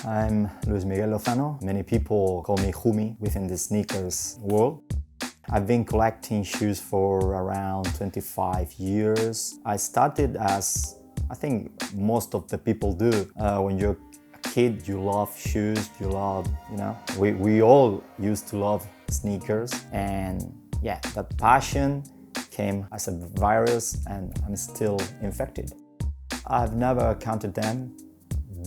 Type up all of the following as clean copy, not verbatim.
I'm Luis Miguel Lozano. Many people call me Jumi within the sneakers world. I've been collecting shoes for around 25 years. I started as, I think most of the people do. When you're a kid, you love shoes, you love, we all used to love sneakers. And yeah, that passion came as a virus and I'm still infected. I've never counted them,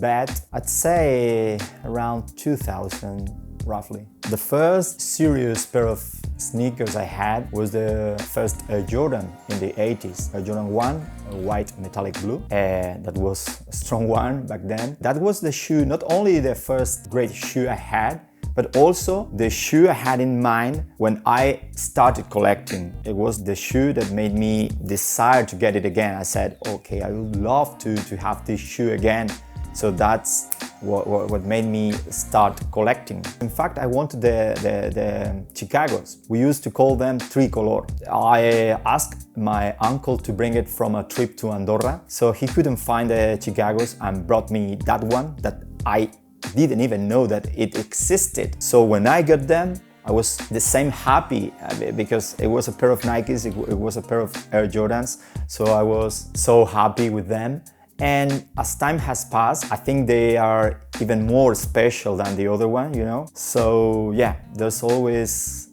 but I'd say around 2000 roughly. The first serious pair of sneakers I had was the first Air Jordan in the 80s. Air Jordan 1, a white metallic blue. That was a strong one back then. That was the shoe, not only the first great shoe I had, but also the shoe I had in mind when I started collecting. It was the shoe that made me desire to get it again. I said, okay, I would love to have this shoe again. So that's what made me start collecting. In fact, I wanted the Chicagos. We used to call them tricolor. I asked my uncle to bring it from a trip to Andorra. So he couldn't find the Chicagos and brought me that one that I didn't even know that it existed. So when I got them, I was the same happy because it was a pair of Nikes, it was a pair of Air Jordans. So I was so happy with them. And as time has passed, I think they are even more special than the other one, So yeah, there's always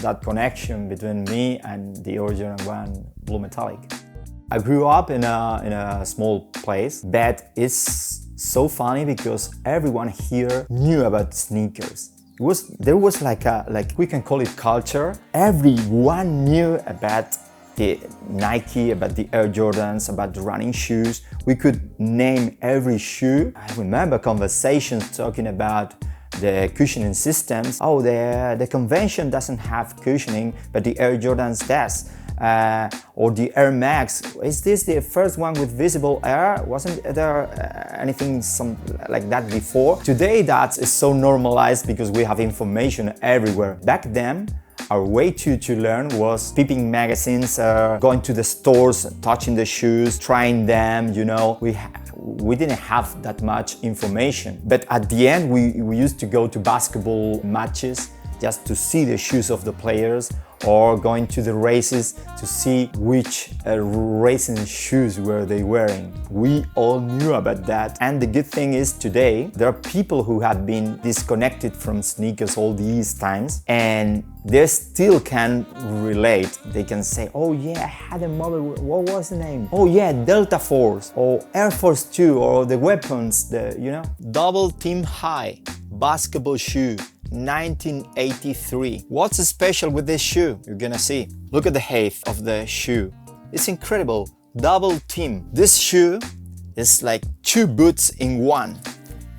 that connection between me and the original one, blue metallic. I grew up in a small place, but it's so funny because everyone here knew about sneakers. There was like we can call it culture. Everyone knew about the Nike, about the Air Jordans, about the running shoes. We could name every shoe. I remember conversations talking about the cushioning systems. Oh, the convention doesn't have cushioning, but the Air Jordans does. Or the Air Max. Is this the first one with visible air? Wasn't there anything like that before? Today that is so normalized because we have information everywhere. Back then, our way to learn was peeping magazines, going to the stores, touching the shoes, trying them, We didn't have that much information. But at the end, we used to go to basketball matches just to see the shoes of the players or going to the races to see which racing shoes were they wearing. We all knew about that. And the good thing is today, there are people who have been disconnected from sneakers all these times and they still can relate. They can say, oh yeah, I had a model, what was the name? Oh yeah, Delta Force or Air Force 2 or the weapons, Double Team High basketball shoe. 1983. What's special with this shoe? You're gonna see. Look at the height of the shoe. It's incredible. Double team. This shoe is like two boots in one.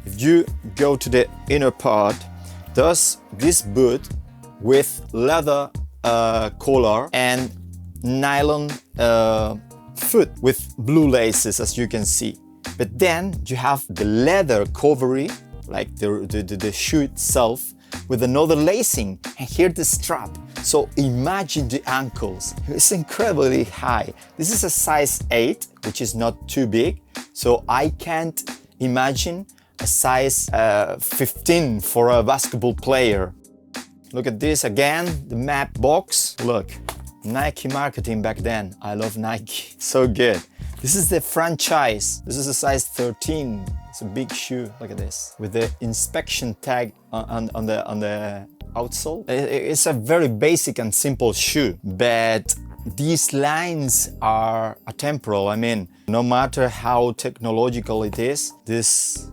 If you go to the inner part, there's this boot with leather collar and nylon foot with blue laces, as you can see. But then you have the leather covering, like the shoe itself, with another lacing, and here the strap. So imagine the ankles. It's incredibly high. This is a size 8, which is not too big. So I can't imagine a size 15 for a basketball player. Look at this again, the map box. Look, Nike marketing back then. I love Nike, so good. This is the franchise. This is a size 13. It's a big shoe. Look at this with the inspection tag on the outsole. It's a very basic and simple shoe, but these lines are atemporal. I mean, no matter how technological it is, this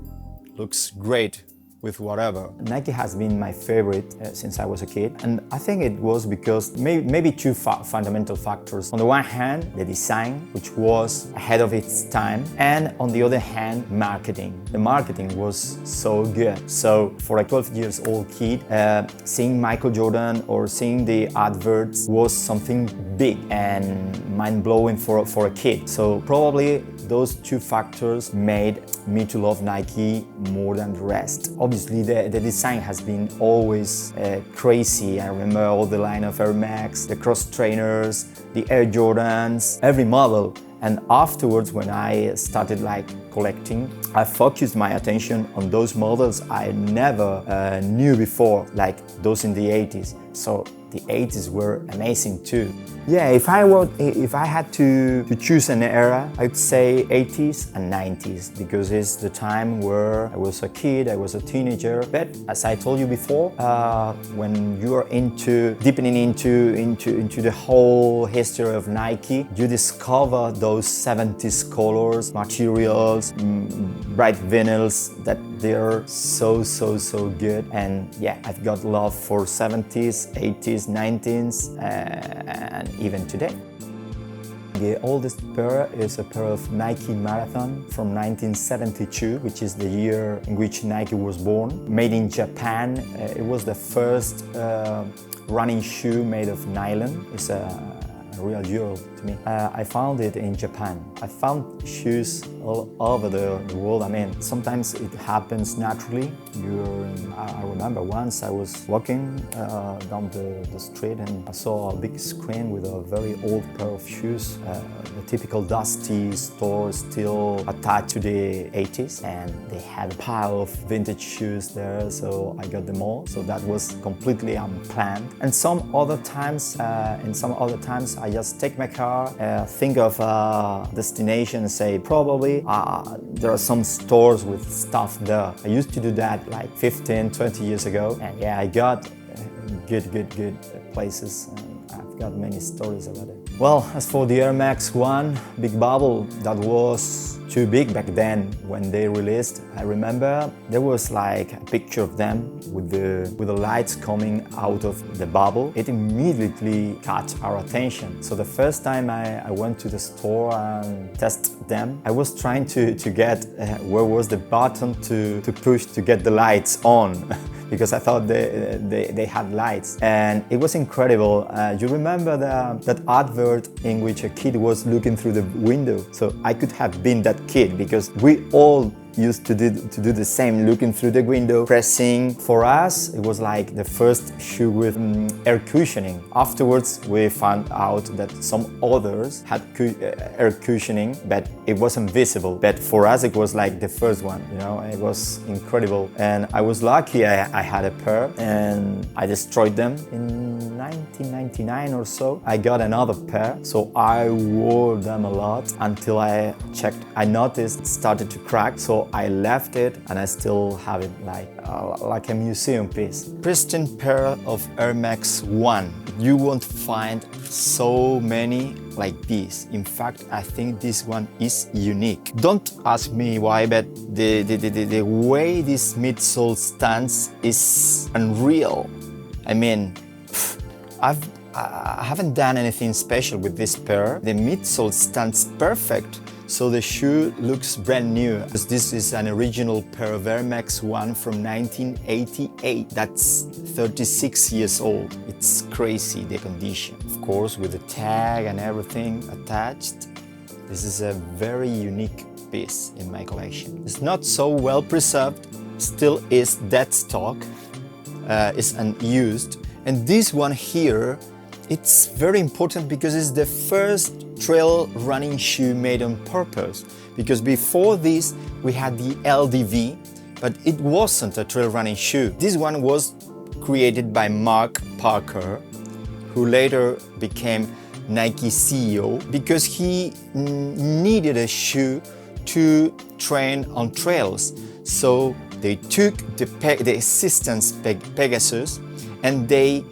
looks great with whatever. Nike has been my favorite since I was a kid, and I think it was because maybe two fundamental factors. On the one hand, the design, which was ahead of its time, and on the other hand, marketing. The marketing was so good. So for a 12 years old kid, seeing Michael Jordan or seeing the adverts was something big and mind-blowing for a kid. So probably those two factors made me to love Nike more than the rest. Obviously, the design has been always crazy. I remember all the line of Air Max, the cross trainers, the Air Jordans. Every model And afterwards, when I started like collecting, I focused my attention on those models I never knew before, like those in the 80s. So the 80s were amazing too. Yeah, if I had to choose an era, I'd say 80s and 90s, because it's the time where I was a kid, I was a teenager. But as I told you before, when you are deepening into the whole history of Nike, you discover those 70s colors, materials, bright vinyls that they're so good. And yeah, I've got love for 70s, 80s, 90s, and even today. The oldest pair is a pair of Nike Marathon from 1972, which is the year in which Nike was born. Made in Japan, it was the first running shoe made of nylon. It's a real jewel to me. I found it in Japan. I found shoes all over the world. I mean, sometimes it happens naturally. I remember once I was walking down the street and I saw a big screen with a very old pair of shoes. The typical dusty store still attached to the 80s, and they had a pile of vintage shoes there, so I got them all. So that was completely unplanned. And some other times, I just take my car, think of a destination and say, probably there are some stores with stuff there. I used to do that like 15, 20 years ago. And yeah, I got good places. And I've got many stories about it. Well, as for the Air Max 1 Big Bubble, that was too big back then when they released. I remember there was like a picture of them with the lights coming out of the bubble. It immediately caught our attention. So the first time I went to the store and tested them, I was trying to get where was the button to push to get the lights on. Because I thought they had lights, and it was incredible. You remember that advert in which a kid was looking through the window? So I could have been that kid, because we all used to do the same, looking through the window, pressing. For us, it was like the first shoe with air cushioning. Afterwards, we found out that some others had air cushioning, but it wasn't visible. But for us, it was like the first one, you know, it was incredible. And I was lucky I had a pair, and I destroyed them in 1999 or so. I got another pair, so I wore them a lot until I noticed it started to crack. So I left it, and I still have it like a museum piece. Pristine pair of Air Max 1. You won't find so many like this. In fact, I think this one is unique. Don't ask me why, but the way this midsole stands is unreal. I mean, I haven't done anything special with this pair. The midsole stands perfect, so the shoe looks brand new. This is an original pair of Air Max 1 from 1988. That's 36 years old. It's crazy, the condition. Of course, with the tag and everything attached. This is a very unique piece in my collection. It's not so well preserved, still is dead stock, it's unused. And this one here, it's very important because it's the first trail running shoe made on purpose. Because before this, we had the LDV, but it wasn't a trail running shoe. This one was created by Mark Parker, who later became Nike CEO, because he needed a shoe to train on trails. So they took the assistance Pegasus, and they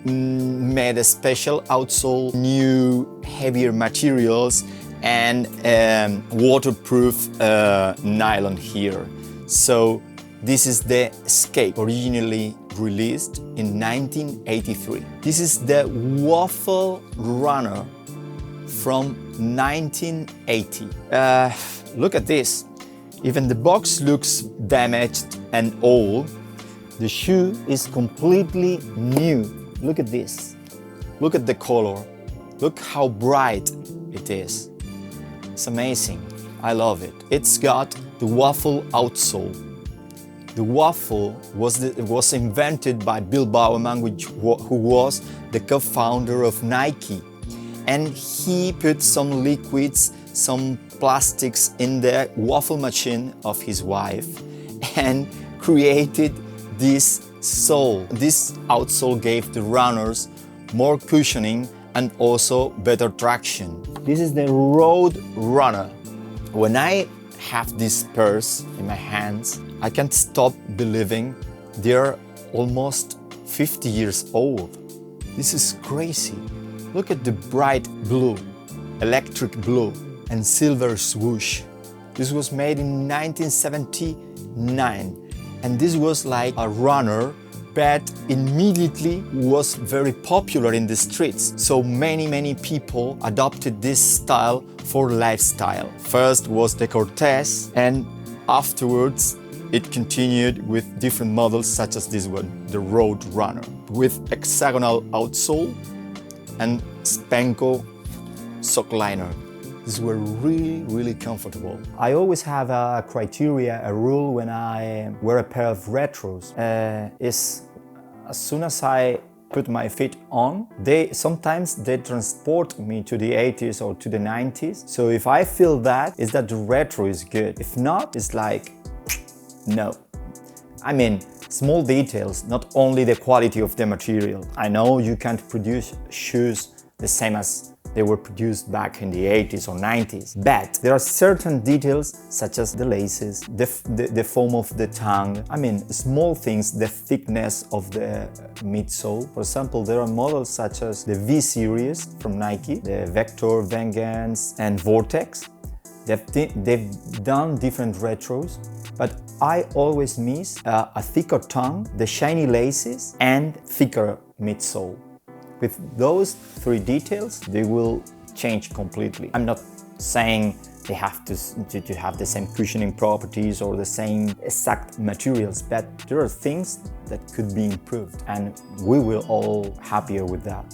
made a special outsole, new heavier materials, and waterproof nylon here. So this is the Escape, originally released in 1983. This is the Waffle Runner from 1980. Look at this. Even the box looks damaged and old. The shoe is completely new. Look at this. Look at the color. Look how bright it is. It's amazing. I love it. It's got the Waffle outsole. The Waffle was invented by Bill Bowerman, who was the co-founder of Nike. And he put some liquids some plastics in the waffle machine of his wife and created this sole. This outsole gave the runners more cushioning and also better traction. This is the Road Runner. When I have this purse in my hands, I can't stop believing they're almost 50 years old. This is crazy. Look at the bright blue, electric blue, and silver swoosh. This was made in 1979, and this was like a runner, but immediately was very popular in the streets. So many people adopted this style for lifestyle. First was the Cortez, and afterwards it continued with different models such as this one, the Road Runner, with hexagonal outsole and Spanko sock liner. These were really comfortable. I always have a criteria, a rule when I wear a pair of retros. Is as soon as I put my feet on, sometimes they transport me to the 80s or to the 90s. So if I feel that, is that the retro is good. If not, it's like, no. I mean, small details, not only the quality of the material. I know you can't produce shoes the same as they were produced back in the 80s or 90s, but there are certain details such as the laces, the foam of the tongue. I mean, small things, the thickness of the midsole. For example, there are models such as the V series from Nike, the Vector, Vengeance, and Vortex. They've done different retros, but I always miss a thicker tongue, the shiny laces, and thicker midsole. With those three details, they will change completely. I'm not saying they have to have the same cushioning properties or the same exact materials, but there are things that could be improved, and we will all happier with that.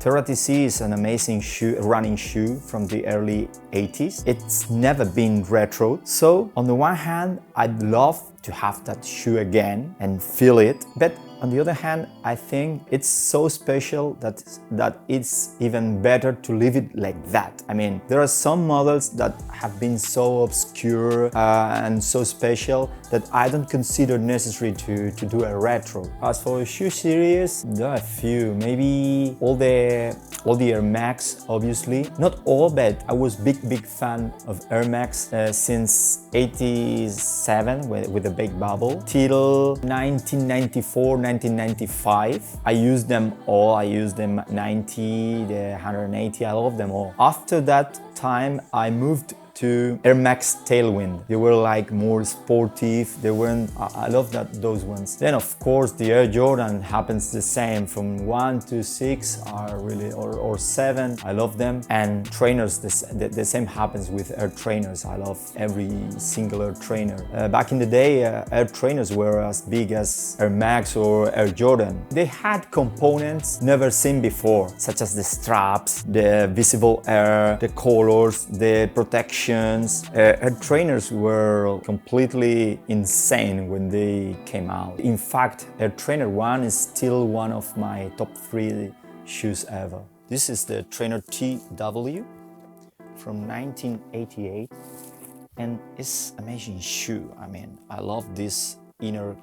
Terra TC is an amazing running shoe from the early 80s. It's never been retro. So on the one hand, I'd love to have that shoe again and feel it. But on the other hand, I think it's so special that it's even better to leave it like that. I mean, there are some models that have been so obscure and so special that I don't consider necessary to do a retro. As for a shoe series, there are a few. Maybe all the Air Max, obviously. Not all, but I was big fan of Air Max since '87 with the big bubble till 1994, 1995. I used them all. I used them 90, the 180. I love them all. After that time, I moved to Air Max Tailwind. They were like more sportive. They weren't. I love those ones. Then of course the Air Jordan happens the same. From 1 to 6 are really or 7. I love them. And trainers, the same happens with Air Trainers. I love every single Air Trainer. Back in the day, Air Trainers were as big as Air Max or Air Jordan. They had components never seen before, such as the straps, the visible air, the colors, the protection. Air Trainers were completely insane when they came out. In fact, Air Trainer 1 is still one of my top 3 shoes ever. This is the Trainer TW from 1988, and it's an amazing shoe. I mean, I love this inner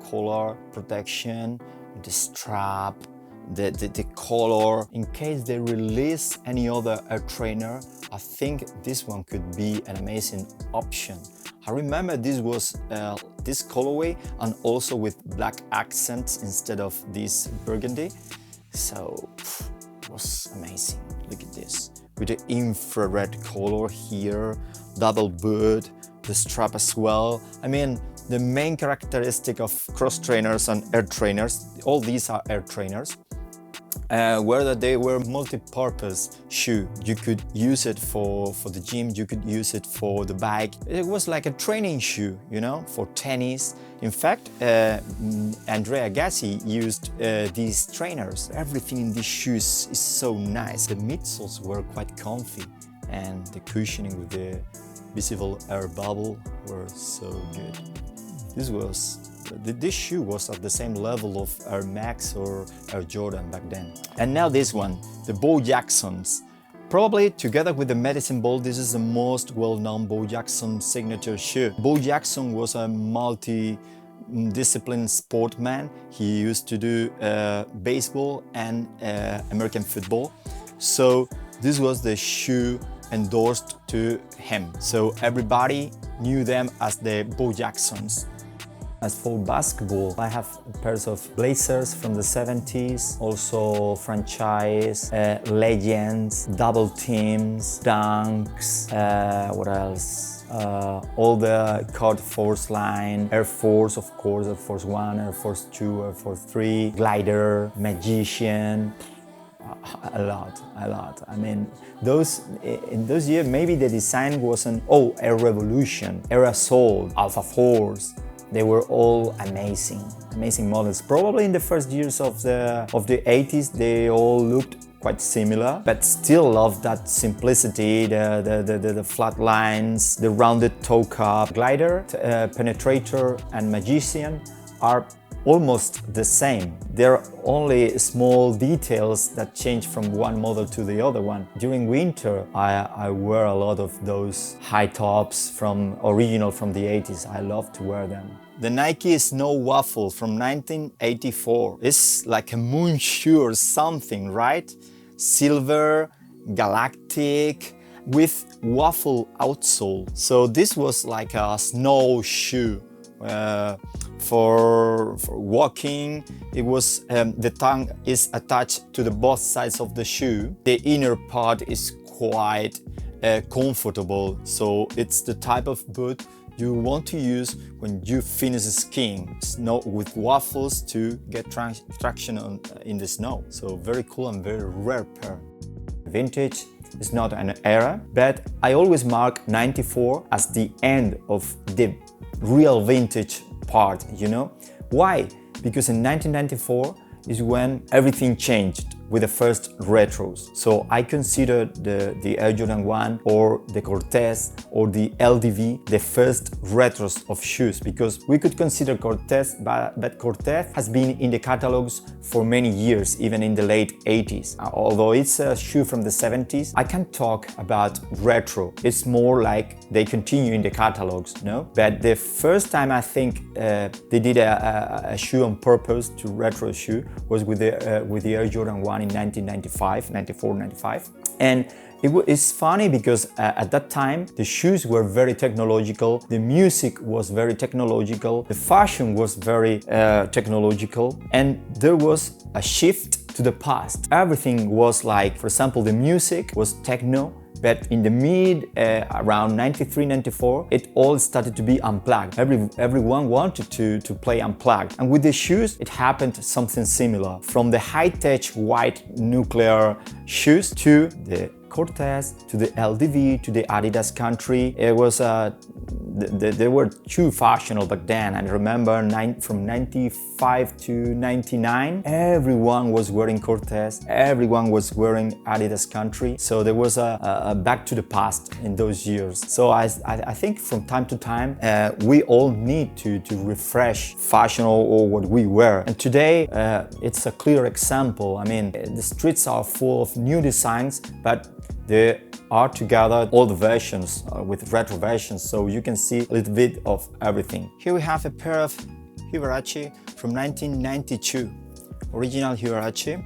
collar protection, the strap, the color. In case they release any other Air Trainer, I think this one could be an amazing option. I remember this was this colorway and also with black accents instead of this burgundy. So it was amazing. Look at this. With the infrared color here, double boot, the strap as well. I mean, the main characteristic of cross trainers and Air Trainers, all these are Air Trainers, were that they were multi-purpose shoe. You could use it for the gym, you could use it for the bike. It was like a training shoe, you know, for tennis. In fact, Andrea Gassi used these trainers. Everything in these shoes is so nice. The midsoles were quite comfy, and the cushioning with the visible air bubble were so good. This shoe was at the same level of Air Max or Air Jordan back then. And now this one, the Boyaksons. Probably together with the medicine ball, this is the most well-known Bo Jackson signature shoe. Bo Jackson was a multi-discipline sportman. He used to do baseball and American football. So this was the shoe endorsed to him. So everybody knew them as the Bo Jacksons. As for basketball, I have pairs of Blazers from the 70s, also franchise, legends, double teams, dunks, what else? All the Code Force line, Air Force, of course, Air Force 1, Air Force 2, Air Force 3, Glider, Magician. A lot. I mean, in those years, maybe the design wasn't, Air Revolution, Air Assault, Alpha Force. They were all amazing models. Probably in the first years of the 80s, they all looked quite similar, but still love that simplicity, the flat lines, the rounded toe cup. Glider, Penetrator and Magician are almost the same. There are only small details that change from one model to the other one. During winter, I wear a lot of those high tops original from the 80s. I love to wear them. The Nike Snow Waffle from 1984 is like a moon shoe or something, right? Silver, galactic, with waffle outsole. So this was like a snow shoe. For walking, it was the tongue is attached to the both sides of the shoe. The inner part is quite comfortable, so it's the type of boot you want to use when you finish skiing. Snow with waffles to get traction in the snow. So very cool and very rare pair. Vintage is not an era, but I always mark 94 as the end of the real vintage part, you know? Why? Because in 1994 is when everything changed with the first retros. So I consider the Air Jordan 1 or the Cortez or the LDV the first retros of shoes, because we could consider Cortez, but Cortez has been in the catalogs for many years, even in the late 80s. Although it's a shoe from the 70s, I can't talk about retro. It's more like they continue in the catalogs, no? But the first time I think they did a shoe on purpose to retro shoe was with the Air Jordan 1 in 1995, 94, 95. And it's funny because at that time the shoes were very technological, the music was very technological, the fashion was very technological, and there was a shift to the past. Everything was like, for example, the music was techno, but in the around 93, 94, it all started to be unplugged. Everyone wanted to play unplugged. And with the shoes, it happened something similar. From the high-tech white nuclear shoes to the Cortez, to the LDV, to the Adidas Country. It was they were too fashionable back then. I remember from 95 to 99, everyone was wearing Cortez, everyone was wearing Adidas Country. So there was a back to the past in those years. So I think from time to time, we all need to refresh fashion or what we wear. And today, it's a clear example. I mean, the streets are full of new designs, but they are together all the versions with retro versions, so you can see a little bit of everything. Here we have a pair of Huarache from 1992, original Huarache,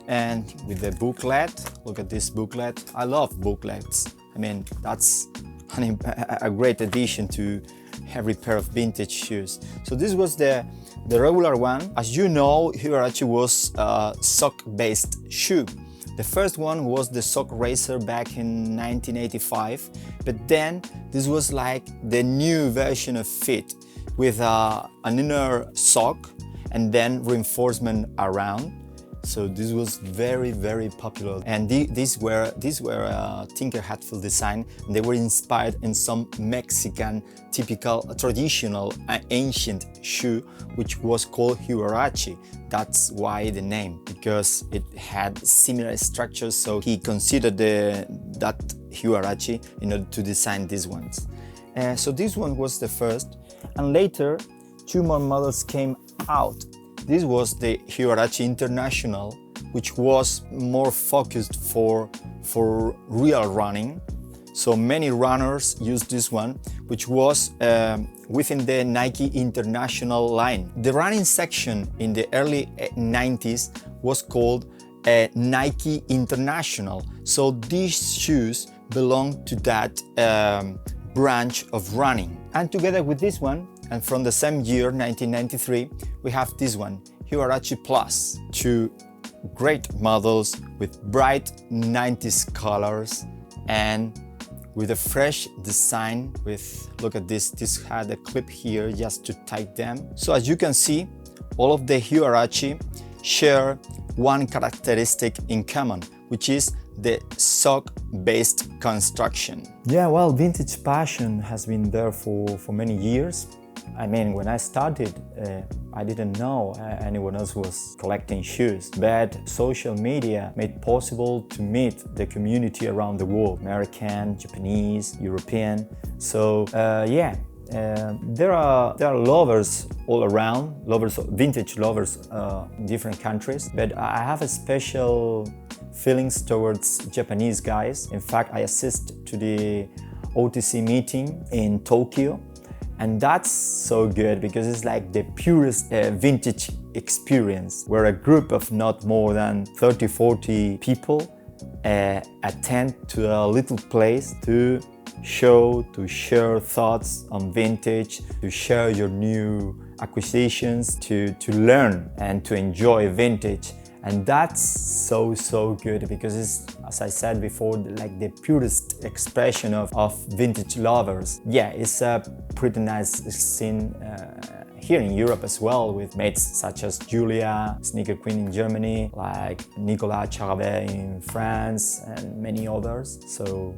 and with the booklet. Look at this booklet. I love booklets. I mean, that's a great addition to every pair of vintage shoes. So this was the regular one. As you know, Huarache was a sock-based shoe. The first one was the Sock Racer back in 1985, but then this was like the new version of Fit with an inner sock and then reinforcement around. So this was very, very popular. And these were Tinker Hatfield design, and they were inspired in some Mexican typical traditional ancient shoe which was called Huarache. That's why the name, because it had similar structures, so he considered that Huarache in order to design these ones. So this one was the first, and later two more models came out. This was the Huarache International which was more focused for real running. So many runners used this one, which was within the Nike International line. The running section in the early 90s was called Nike International. So these shoes belong to that branch of running. And together with this one, and from the same year, 1993, we have this one, Air Huarache Plus. Two great models with bright 90s colors and with a fresh design look at this had a clip here just to tighten them. So as you can see, all of the Air Huarache share one characteristic in common, which is the sock-based construction. Yeah, well, vintage passion has been there for many years. I mean, when I started, I didn't know anyone else was collecting shoes, but social media made possible to meet the community around the world, American, Japanese, European. So there are lovers all around, vintage lovers in different countries, but I have a special feelings towards Japanese guys. In fact, I assist to the OTC meeting in Tokyo. And that's so good because it's like the purest vintage experience where a group of not more than 30-40 people attend to a little place to share thoughts on vintage, to share your new acquisitions, to learn and to enjoy vintage. And that's so good because it's, as I said before, like the purest expression of vintage lovers. Yeah, it's a pretty nice scene here in Europe as well, with mates such as Julia, Sneaker Queen in Germany, like Nicolas Charavet in France, and many others. So,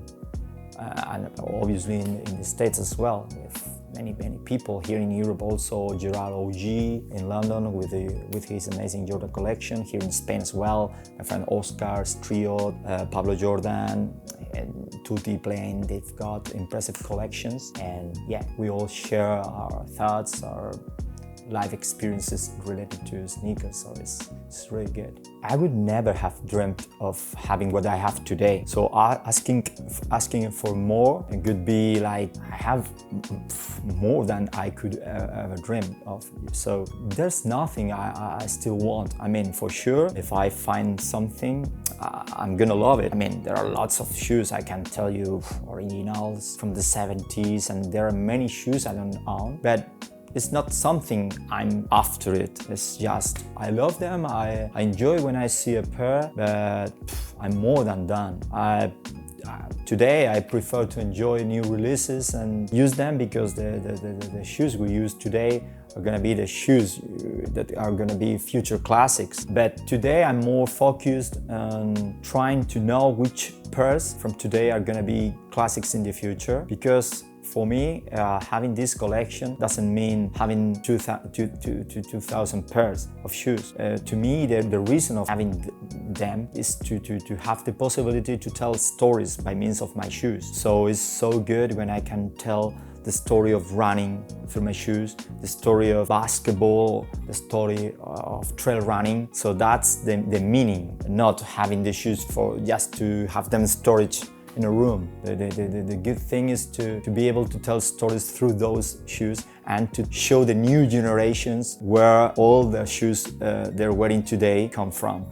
and obviously in the States as well, with many people here in Europe. Also Gerard OG in London with his amazing Jordan collection. Here in Spain as well, my friend Oscar Striot, Pablo Jordan, and Tutti Plain. They've got impressive collections, and yeah, we all share our thoughts, our life experiences related to sneakers, so it's really good. I would never have dreamt of having what I have today. So asking for more, it could be like, I have more than I could ever dream of. So there's nothing I still want. I mean, for sure, if I find something, I'm gonna love it. I mean, there are lots of shoes, I can tell you, originals from the 70s, and there are many shoes I don't own, but it's not something I'm after it. It's just, I love them, I enjoy when I see a pair, but I'm more than done. Today I prefer to enjoy new releases and use them because the shoes we use today are gonna be the shoes that are gonna be future classics. But today I'm more focused on trying to know which pairs from today are gonna be classics in the future, because for me, having this collection doesn't mean having 2,000 pairs of shoes. To me, the reason of having them is to have the possibility to tell stories by means of my shoes. So it's so good when I can tell the story of running through my shoes, the story of basketball, the story of trail running. So that's the meaning, not having the shoes for just to have them storage in a room. The good thing is to be able to tell stories through those shoes and to show the new generations where all the shoes they're wearing today come from.